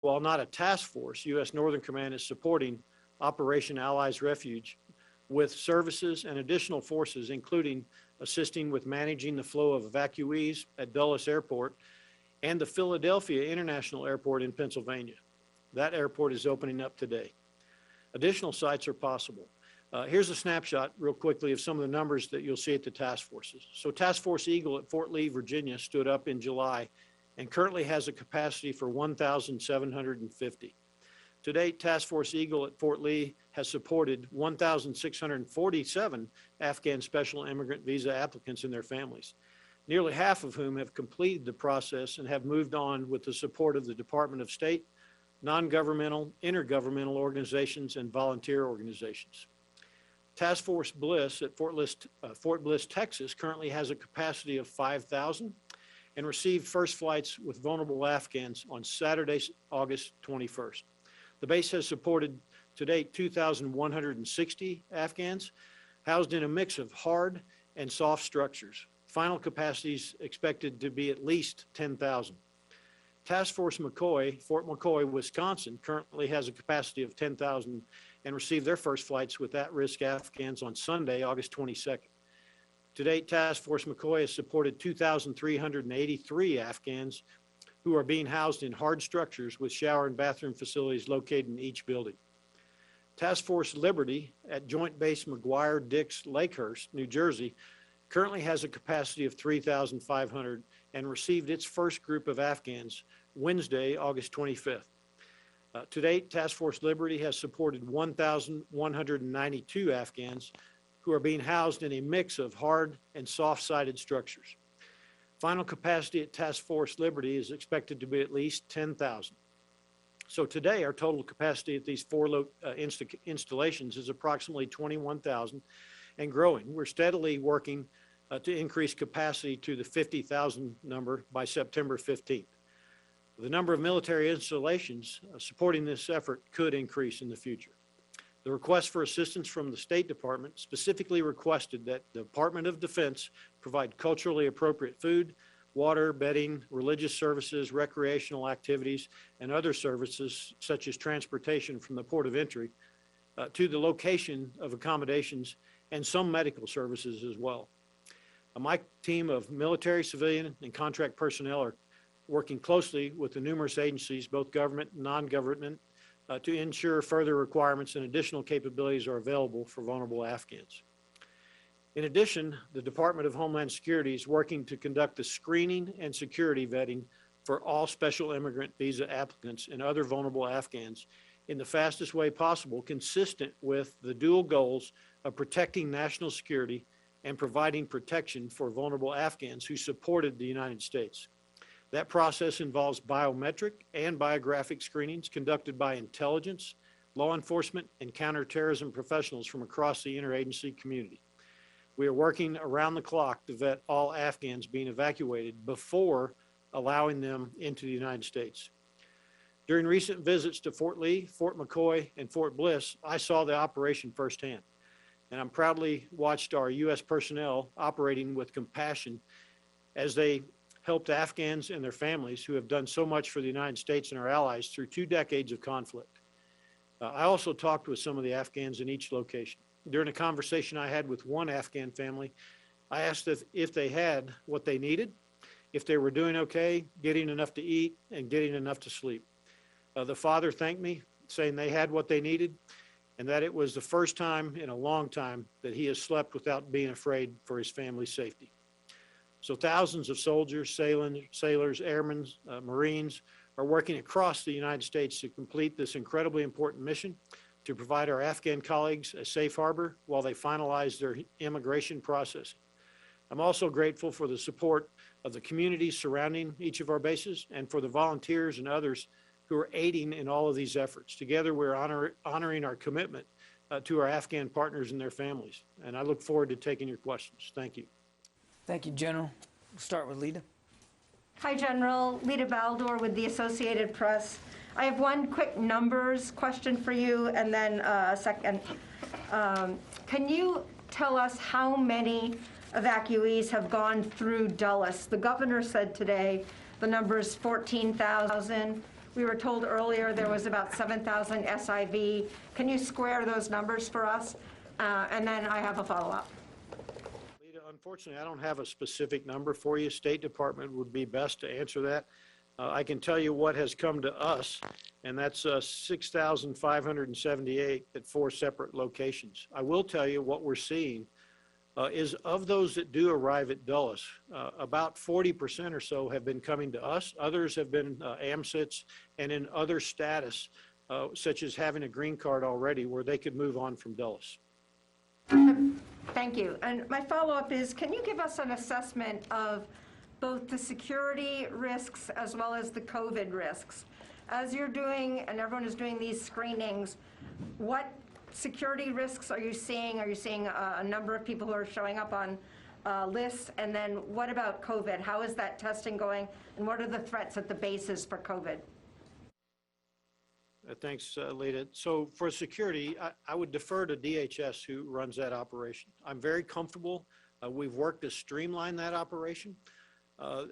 While not a task force, U.S. Northern Command is supporting Operation Allies Refuge with services and additional forces, including assisting with managing the flow of evacuees at Dulles Airport and the Philadelphia International Airport in Pennsylvania. That airport is opening up today. Additional sites are possible. Here's a snapshot real quickly of some of the numbers that you'll see at the task forces. So Task Force Eagle at Fort Lee, Virginia stood up in July and currently has a capacity for 1,750. To date, Task Force Eagle at Fort Lee has supported 1,647 Afghan special immigrant visa applicants and their families, nearly half of whom have completed the process and have moved on with the support of the Department of State, non-governmental, intergovernmental organizations, and volunteer organizations. Task Force Bliss at Fort Bliss, Texas currently has a capacity of 5,000 and received first flights with vulnerable Afghans on Saturday, August 21st. The base has supported to date 2,160 Afghans housed in a mix of hard and soft structures. Final capacity is expected to be at least 10,000. Task Force McCoy, Fort McCoy, Wisconsin, currently has a capacity of 10,000 and received their first flights with at-risk Afghans on Sunday, August 22nd. To date, Task Force McCoy has supported 2,383 Afghans who are being housed in hard structures with shower and bathroom facilities located in each building. Task Force Liberty at Joint Base McGuire-Dix Lakehurst, New Jersey, currently has a capacity of 3,500 and received its first group of Afghans Wednesday, August 25th. To date, Task Force Liberty has supported 1,192 Afghans who are being housed in a mix of hard and soft-sided structures. Final capacity at Task Force Liberty is expected to be at least 10,000. So today, our total capacity at these four installations is approximately 21,000 and growing. We're steadily working to increase capacity to the 50,000 number by September 15th. The number of military installations supporting this effort could increase in the future. The request for assistance from the State Department specifically requested that the Department of Defense provide culturally appropriate food, water, bedding, religious services, recreational activities, and other services such as transportation from the port of entry to the location of accommodations and some medical services as well. My team of military, civilian, and contract personnel are working closely with the numerous agencies, both government and non-government, to ensure further requirements and additional capabilities are available for vulnerable Afghans. In addition, the Department of Homeland Security is working to conduct the screening and security vetting for all special immigrant visa applicants and other vulnerable Afghans in the fastest way possible, consistent with the dual goals of protecting national security and providing protection for vulnerable Afghans who supported the United States. That process involves biometric and biographic screenings conducted by intelligence, law enforcement, and counterterrorism professionals from across the interagency community. We are working around the clock to vet all Afghans being evacuated before allowing them into the United States. During recent visits to Fort Lee, Fort McCoy, and Fort Bliss, I saw the operation firsthand, and I'm proudly watched our U.S. personnel operating with compassion as they helped Afghans and their families who have done so much for the United States and our allies through 2 decades of conflict. I also talked with some of the Afghans in each location. During a conversation I had with one Afghan family, I asked if they had what they needed, if they were doing okay, getting enough to eat, and getting enough to sleep. The father thanked me, saying they had what they needed, and that it was the first time in a long time that he has slept without being afraid for his family's safety. So thousands of soldiers, sailors, airmen, Marines are working across the United States to complete this incredibly important mission to provide our Afghan colleagues a safe harbor while they finalize their immigration process. I'm also grateful for the support of the communities surrounding each of our bases and for the volunteers and others who are aiding in all of these efforts. Together, we're honoring our commitment to our Afghan partners and their families. And I look forward to taking your questions. Thank you. Thank you, General. We'll start with Lita. Hi, General. Lita Baldor with the Associated Press. I have one quick numbers question for you, and then a second. Can you tell us how many evacuees have gone through Dulles? The governor said today the number is 14,000. We were told earlier there was about 7,000 SIV. Can you square those numbers for us? And then I have a follow-up. Lita, unfortunately, I don't have a specific number for you. State Department would be best to answer that. I can tell you what has come to us, and that's 6,578 at 4 separate locations. I will tell you what we're seeing is of those that do arrive at Dulles, about 40% or so have been coming to us. Others have been AMSITs and in other status, such as having a green card already where they could move on from Dulles. Thank you. And my follow-up is, can you give us an assessment of both the security risks as well as the COVID risks? As you're doing, and everyone is doing these screenings, what security risks are you seeing? Are you seeing a number of people who are showing up on lists? And then what about COVID? How is that testing going? And what are the threats at the bases for COVID? Thanks, Lita. So for security, I would defer to DHS, who runs that operation. I'm very comfortable. We've worked to streamline that operation.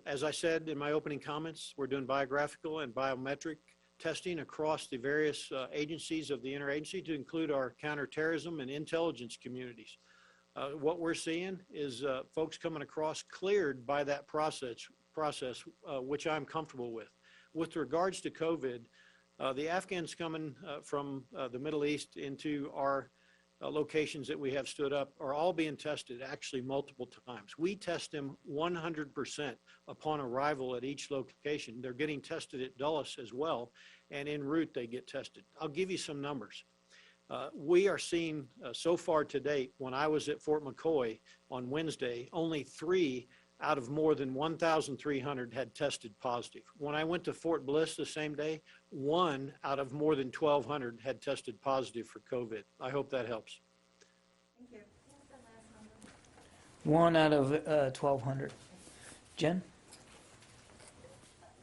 As I said in my opening comments, we're doing biographical and biometric testing across the various agencies of the interagency to include our counterterrorism and intelligence communities. What we're seeing is folks coming across cleared by that process, which I'm comfortable with. With regards to COVID, the Afghans coming from the Middle East into our locations that we have stood up are all being tested actually multiple times. We test them 100% upon arrival at each location. They're getting tested at Dulles as well, and en route they get tested. I'll give you some numbers. We are seeing so far to date, when I was at Fort McCoy on Wednesday, only 3 out of more than 1,300 had tested positive. When I went to Fort Bliss the same day, 1 out of more than 1,200 had tested positive for COVID. I hope that helps. Thank you. 1 out of 1,200. Jen?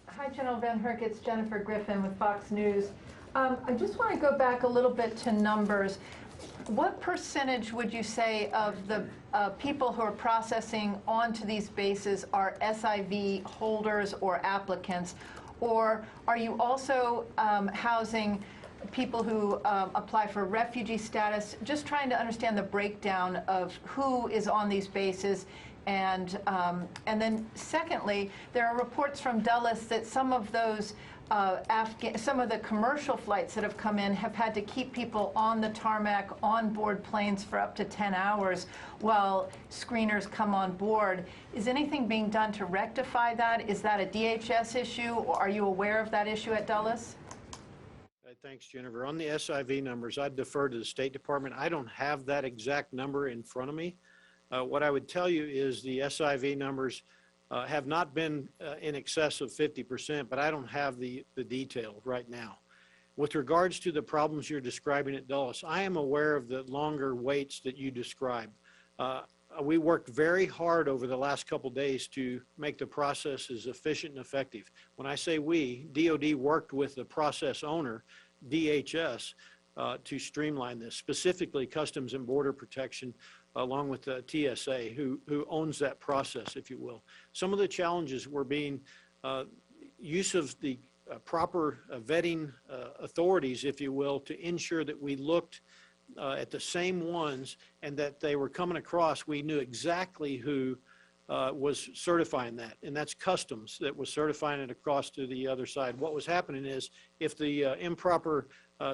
Hi, General Van Herk. It's Jennifer Griffin with Fox News. I just want to go back a little bit to numbers. What percentage would you say of the people who are processing onto these bases are SIV holders or applicants? Or are you also housing people who apply for refugee status? Just trying to understand the breakdown of who is on these bases. And then secondly, there are reports from Dulles that some of those some of the commercial flights that have come in have had to keep people on the tarmac, on board planes for up to 10 hours while screeners come on board. Is anything being done to rectify that? Is that a DHS issue, or are you aware of that issue at Dulles? Thanks, Jennifer. On the SIV numbers, I'd defer to the State Department. I don't have that exact number in front of me. What I would tell you is the SIV numbers have not been in excess of 50%, but I don't have the detail right now. With regards to the problems you're describing at Dulles, I am aware of the longer waits that you described. We worked very hard over the last couple days to make the process as efficient and effective. When I say we, DOD worked with the process owner, DHS, to streamline this, specifically Customs and Border Protection, along with the TSA, who owns that process, if you will. Some of the challenges were being use of the proper vetting authorities, if you will, to ensure that we looked at the same ones and that they were coming across. We knew exactly who was certifying that, and that's Customs that was certifying it across to the other side. What was happening is if the improper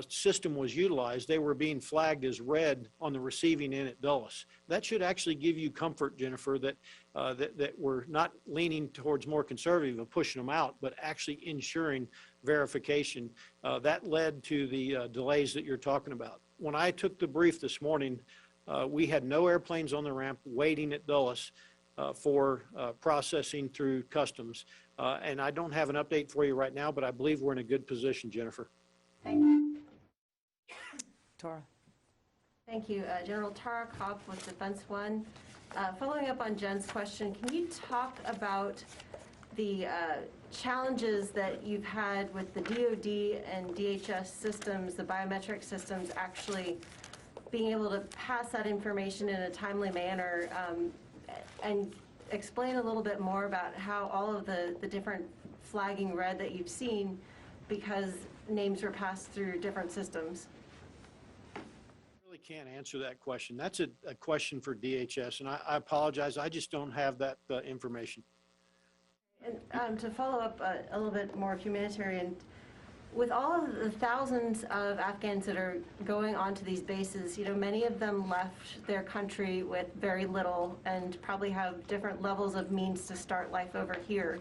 system was utilized, they were being flagged as red on the receiving end at Dulles. That should actually give you comfort, Jennifer, that that we're not leaning towards more conservative and pushing them out, but actually ensuring verification. That led to the delays that you're talking about. When I took the brief this morning, we had no airplanes on the ramp waiting at Dulles for processing through Customs. And I don't have an update for you right now, but I believe we're in a good position, Jennifer. Thank you. Tara? Thank you. General Tara Kopp with Defense One. Following up on Jen's question, can you talk about the challenges that you've had with the DOD and DHS systems, the biometric systems, actually being able to pass that information in a timely manner, and explain a little bit more about how all of the different flagging red that you've seen because names were passed through different systems? Really can't answer that question. That's a question for DHS, and I apologize. I just don't have that information. And to follow up a little bit more humanitarian, with all of the thousands of Afghans that are going onto these bases, you know, many of them left their country with very little and probably have different levels of means to start life over here.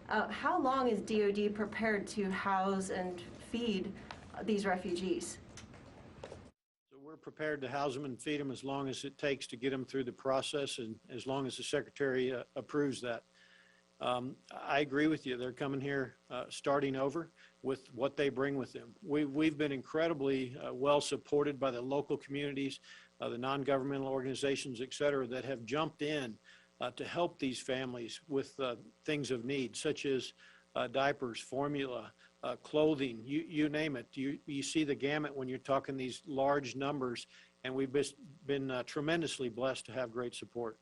How long is DoD prepared to house and feed these refugees? So we're prepared to house them and feed them as long as it takes to get them through the process, and as long as the Secretary approves that. I agree with you. They're coming here starting over with what they bring with them. We've been incredibly well supported by the local communities, the non-governmental organizations, et cetera, that have jumped in to help these families with things of need, such as diapers, formula, clothing, you name it. You see the gamut when you're talking these large numbers, and we've been tremendously blessed to have great support.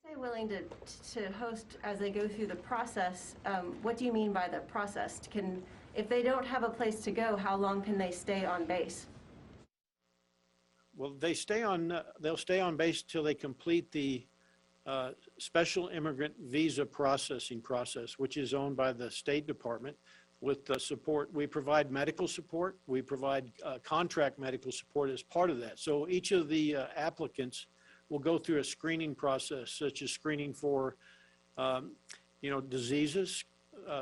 Say willing to host as they go through the process. What do you mean by the process? If they don't have a place to go, how long can they stay on base? Well, they'll stay on base till they complete the special immigrant visa processing process, which is owned by the State Department with the support. We provide medical support. We provide contract medical support as part of that. So each of the applicants will go through a screening process, such as screening for, diseases,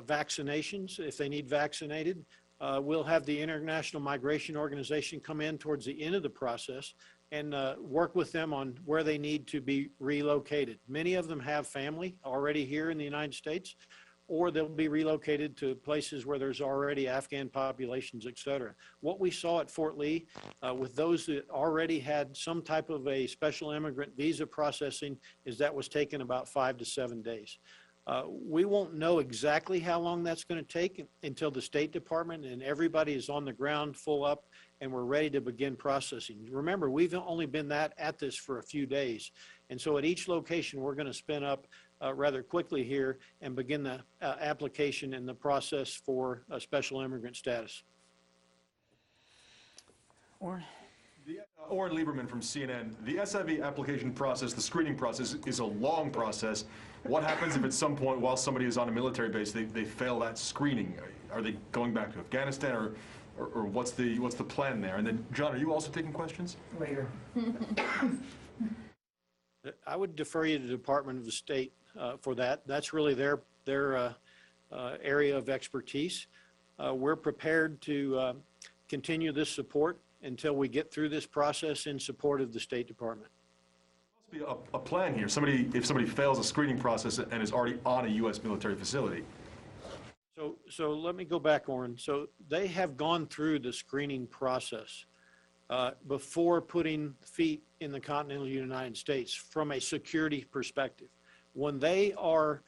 vaccinations, if they need vaccinated. We'll have the International Migration Organization come in towards the end of the process and work with them on where they need to be relocated. Many of them have family already here in the United States, or they'll be relocated to places where there's already Afghan populations, et cetera. What we saw at Fort Lee with those that already had some type of a special immigrant visa processing is that was taken about 5 to 7 days. We won't know exactly how long that's going to take until the State Department and everybody is on the ground full up and we're ready to begin processing. Remember, we've only been at this for a few days. And so at each location, we're going to spin up rather quickly here and begin the application and the process for a special immigrant status. Orrin? Orrin Lieberman from CNN. The SIV application process, the screening process, is a long process. What happens if at some point while somebody is on a military base, they fail that screening? Are they going back to Afghanistan, or what's the plan there? And then, John, are you also taking questions? Later. I would defer you to the Department of the State for that. That's really their area of expertise. We're prepared to continue this support until we get through this process in support of the State Department. There must be a plan here. If somebody fails a screening process and is already on a U.S. military facility. So let me go back, Orrin. So they have gone through the screening process before putting feet in the continental United States from a security perspective. When they are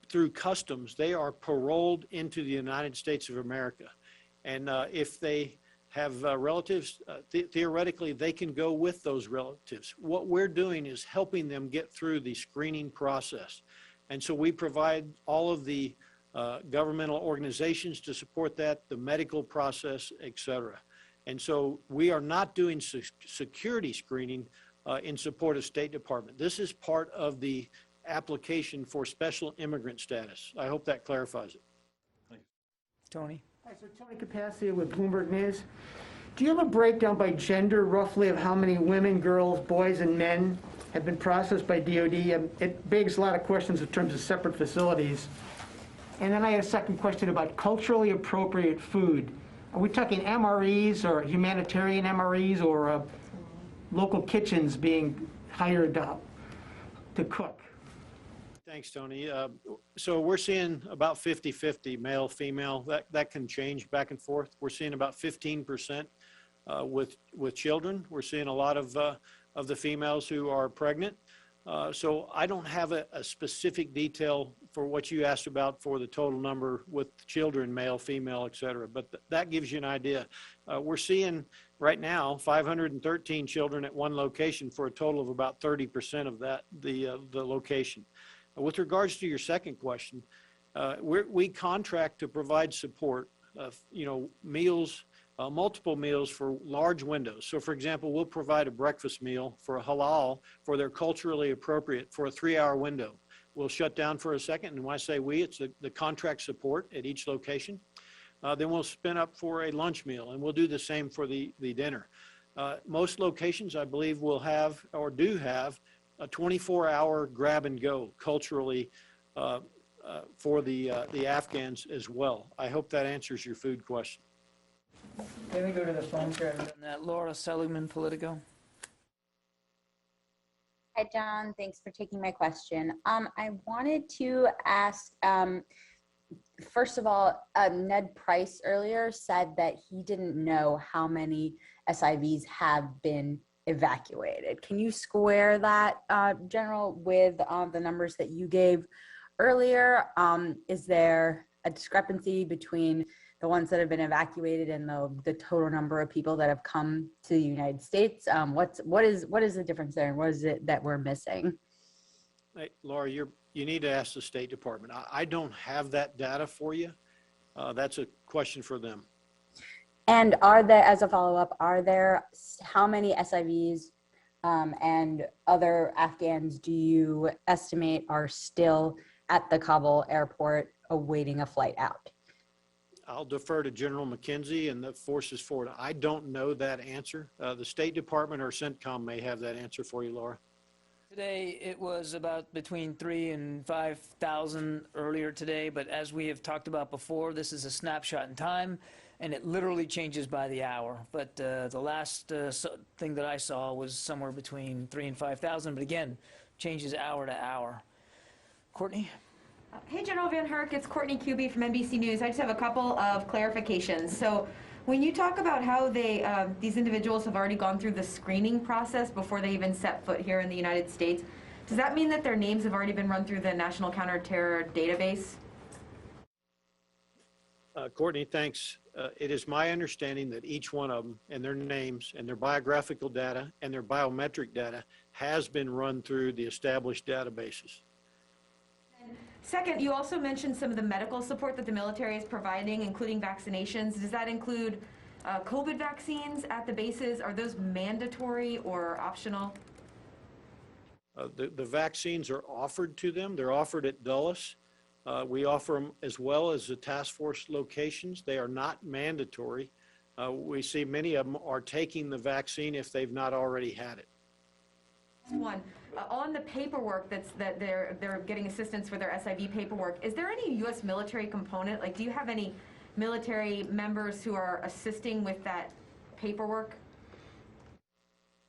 through customs, they are paroled into the United States of America. And if they have relatives, theoretically, they can go with those relatives. What we're doing is helping them get through the screening process. And so we provide all of the governmental organizations to support that, the medical process, et cetera. And so we are not doing security screening in support of State Department. This is part of the application for special immigrant status. I hope that clarifies it. Thanks. Tony? Hi, so Tony Capaccio with Bloomberg News. Do you have a breakdown by gender, roughly, of how many women, girls, boys, and men have been processed by DOD? It begs a lot of questions in terms of separate facilities. And then I had a second question about culturally appropriate food. Are we talking MREs or humanitarian MREs or local kitchens being hired to cook? Thanks, Tony. So we're seeing about 50-50 male, female. That can change back and forth. We're seeing about 15% with children. We're seeing a lot of the females who are pregnant. So I don't have a specific detail for what you asked about for the total number with children, male, female, et cetera. But that gives you an idea. We're seeing right now 513 children at one location for a total of about 30% of that, the location. With regards to your second question, We contract to provide support of, meals, multiple meals for large windows. So for example, we'll provide a breakfast meal for a halal for their culturally appropriate for a 3-hour window. We'll shut down for a second, and when I say we, it's the contract support at each location. Then we'll spin up for a lunch meal, and we'll do the same for the dinner. Most locations, I believe, will have or do have a 24-hour grab and go culturally for the Afghans as well. I hope that answers your food question. Can we go to the phone here? And that Laura Seligman, Politico. Hi, John. Thanks for taking my question. I wanted to ask, first of all, Ned Price earlier said that he didn't know how many SIVs have been evacuated. Can you square that, General, with the numbers that you gave earlier? Is there a discrepancy between the ones that have been evacuated and the total number of people that have come to the United States? What is the difference there, and what is it that we're missing? Hey, Laura, you need to ask the State Department. I don't have that data for you. That's a question for them. And are there, as a follow-up, how many SIVs and other Afghans do you estimate are still at the Kabul airport awaiting a flight out? I'll defer to General McKenzie and the forces forward. I don't know that answer. The State Department or CENTCOM may have that answer for you, Laura. Today, it was about between 3,000 and 5,000 earlier today, but as we have talked about before, this is a snapshot in time, and it literally changes by the hour. But the last thing that I saw was somewhere between 3,000 and 5,000, but again, changes hour to hour. Courtney? Hey, General Van Herk, it's Courtney Kuby from NBC News. I just have a couple of clarifications. So when you talk about how these individuals have already gone through the screening process before they even set foot here in the United States, does that mean that their names have already been run through the National Counterterror Database? Courtney, thanks. It is my understanding that each one of them and their names and their biographical data and their biometric data has been run through the established databases. Second, you also mentioned some of the medical support that the military is providing, including vaccinations. Does that include COVID vaccines at the bases? Are those mandatory or optional? The vaccines are offered to them. They're offered at Dulles. We offer them as well as the task force locations. They are not mandatory. We see many of them are taking the vaccine if they've not already had it. One, on the paperwork that they're getting assistance for their SIV paperwork, is there any U.S. military component? Like, do you have any military members who are assisting with that paperwork?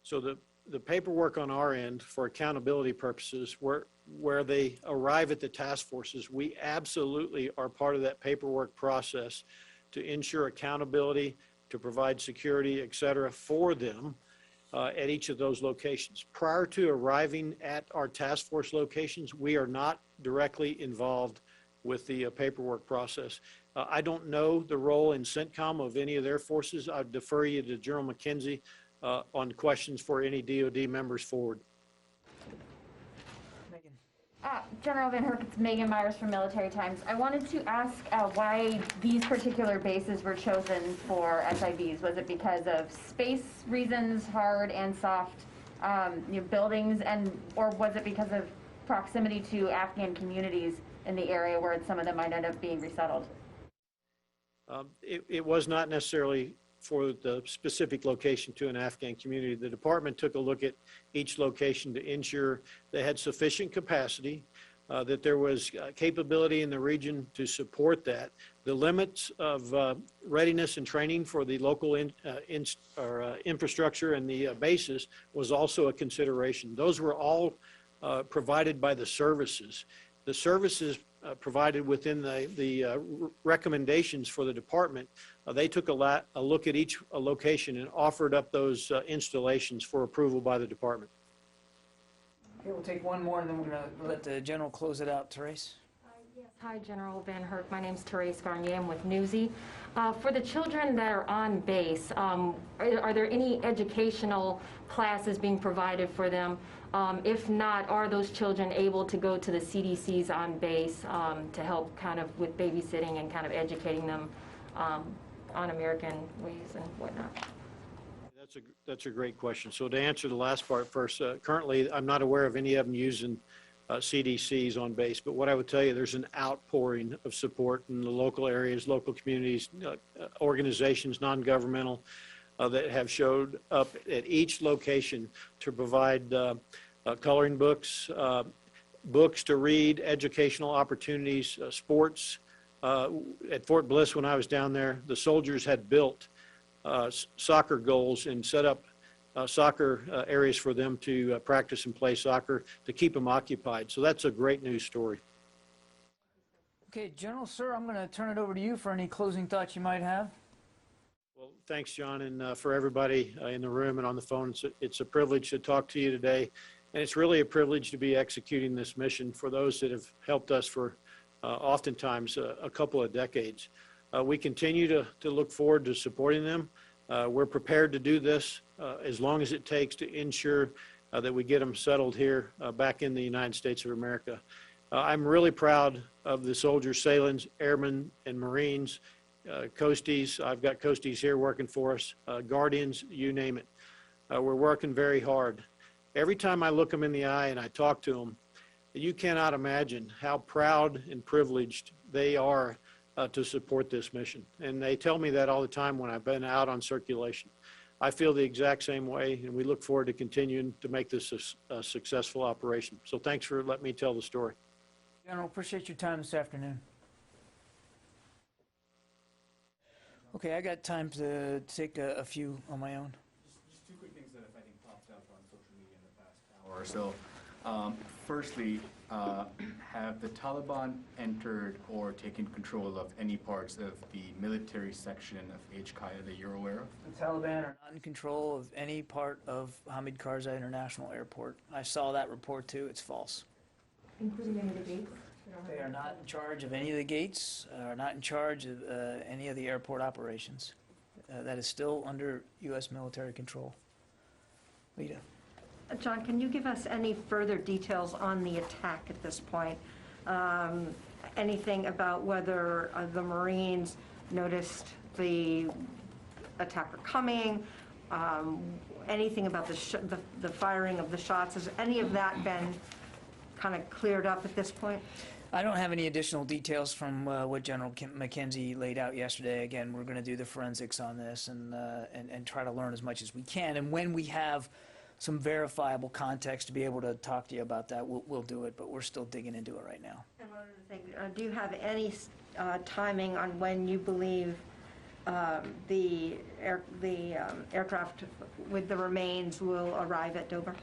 So the paperwork on our end for accountability purposes, where they arrive at the task forces, we absolutely are part of that paperwork process to ensure accountability, to provide security, et cetera, for them. At each of those locations. Prior to arriving at our task force locations, we are not directly involved with the paperwork process. I don't know the role in CENTCOM of any of their forces. I'd defer you to General McKenzie on questions for any DOD members forward. General Van Herk, it's Megan Myers from Military Times. I wanted to ask why these particular bases were chosen for SIVs. Was it because of space reasons, hard and soft buildings, or was it because of proximity to Afghan communities in the area where some of them might end up being resettled? It was not necessarily for the specific location to an Afghan community. The department took a look at each location to ensure they had sufficient capacity, that there was capability in the region to support that. The limits of readiness and training for the local infrastructure and the bases was also a consideration. Those were all provided by the services. The services provided within the recommendations for the department, they took a look at each location and offered up those installations for approval by the department. Okay, we'll take one more, and then we're going to let the general close it out. Therese? Yes, Hi, General Van Herk. My name's Therese Garnier. I'm with Newsy. For the children that are on base, are there any educational classes being provided for them? If not, are those children able to go to the CDCs on base to help kind of with babysitting and kind of educating them on American ways and whatnot? That's a great question. So to answer the last part first, currently I'm not aware of any of them using CDCs on base, but what I would tell you, there's an outpouring of support in the local areas, local communities, organizations, non-governmental, that have showed up at each location to provide coloring books, books to read, educational opportunities, sports. At Fort Bliss, when I was down there, the soldiers had built soccer goals and set up soccer areas for them to practice and play soccer to keep them occupied. So that's a great news story. Okay, General, sir, I'm going to turn it over to you for any closing thoughts you might have. Well, thanks, John, and for everybody in the room and on the phone. It's a privilege to talk to you today, and it's really a privilege to be executing this mission for those that have helped us for oftentimes a couple of decades. We continue to look forward to supporting them. We're prepared to do this as long as it takes to ensure that we get them settled here back in the United States of America. I'm really proud of the soldiers, sailors, airmen, and Marines, Coasties. I've got Coasties here working for us, Guardians, you name it. We're working very hard. Every time I look them in the eye and I talk to them, you cannot imagine how proud and privileged they are to support this mission. And they tell me that all the time when I've been out on circulation. I feel the exact same way, and we look forward to continuing to make this a successful operation. So thanks for letting me tell the story. General, appreciate your time this afternoon. Okay, I got time to take a few on my own. Just two quick things that I think popped up on social media in the past hour or so. Firstly, have the Taliban entered or taken control of any parts of the military section of HKIA that you're aware of? The Taliban are not in control of any part of Hamid Karzai International Airport. I saw that report too. It's false. Including any of the gates? They are not in charge of any of the gates, are not in charge of any of the airport operations. That is still under U.S. military control. Lita. John, can you give us any further details on the attack at this point? Anything about whether the Marines noticed the attacker coming? Anything about the firing of the shots? Has any of that been kind of cleared up at this point? I don't have any additional details from what General McKenzie laid out yesterday. Again, we're going to do the forensics on this and try to learn as much as we can. And when we have some verifiable context to be able to talk to you about that, we'll do it, but we're still digging into it right now. And one other thing, do you have any timing on when you believe the aircraft with the remains will arrive at Dover?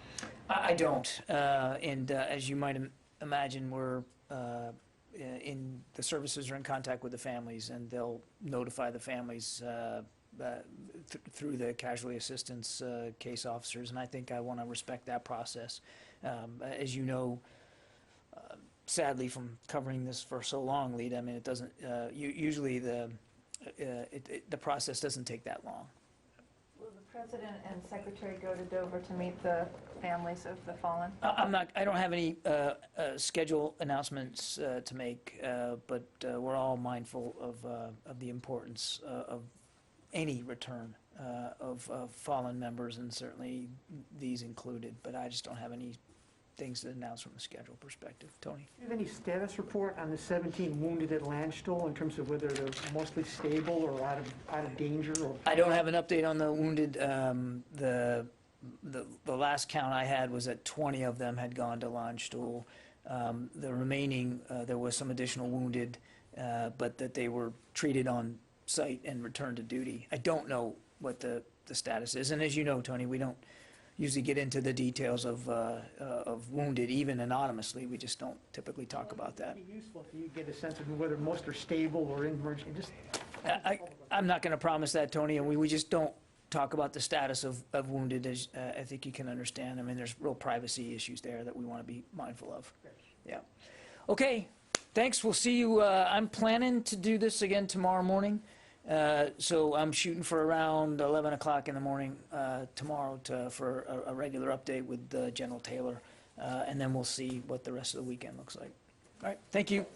I don't, and as you might imagine, we're in the services are in contact with the families, and they'll notify the families through the casualty assistance case officers, and I think I want to respect that process. As you know, sadly, from covering this for so long, Lita, I mean, it doesn't. Usually, the process doesn't take that long. Will the President and Secretary go to Dover to meet the families of the fallen? I don't have any schedule announcements to make, but we're all mindful of the importance of any return of fallen members, and certainly these included. But I just don't have any things to announce from a schedule perspective. Tony? Do you have any status report on the 17 wounded at Landstuhl in terms of whether they're mostly stable or out of danger? Or? I don't have an update on the wounded. The last count I had was that 20 of them had gone to Landstuhl. The remaining, there was some additional wounded, but that they were treated on site and returned to duty. I don't know what the status is, and as you know, Tony, we don't usually get into the details of wounded, even anonymously. We just don't typically talk about that. It'd be useful if you get a sense of whether most are stable or in emergency. I'm not going to promise that, Tony, and we just don't talk about the status of wounded, as I think you can understand. I mean, there's real privacy issues there that we want to be mindful of. Yeah. Okay. thanks. We'll see you. I'm planning to do this again tomorrow morning. So I'm shooting for around 11 o'clock in the morning tomorrow for a regular update with General Taylor. And then we'll see what the rest of the weekend looks like. All right, thank you.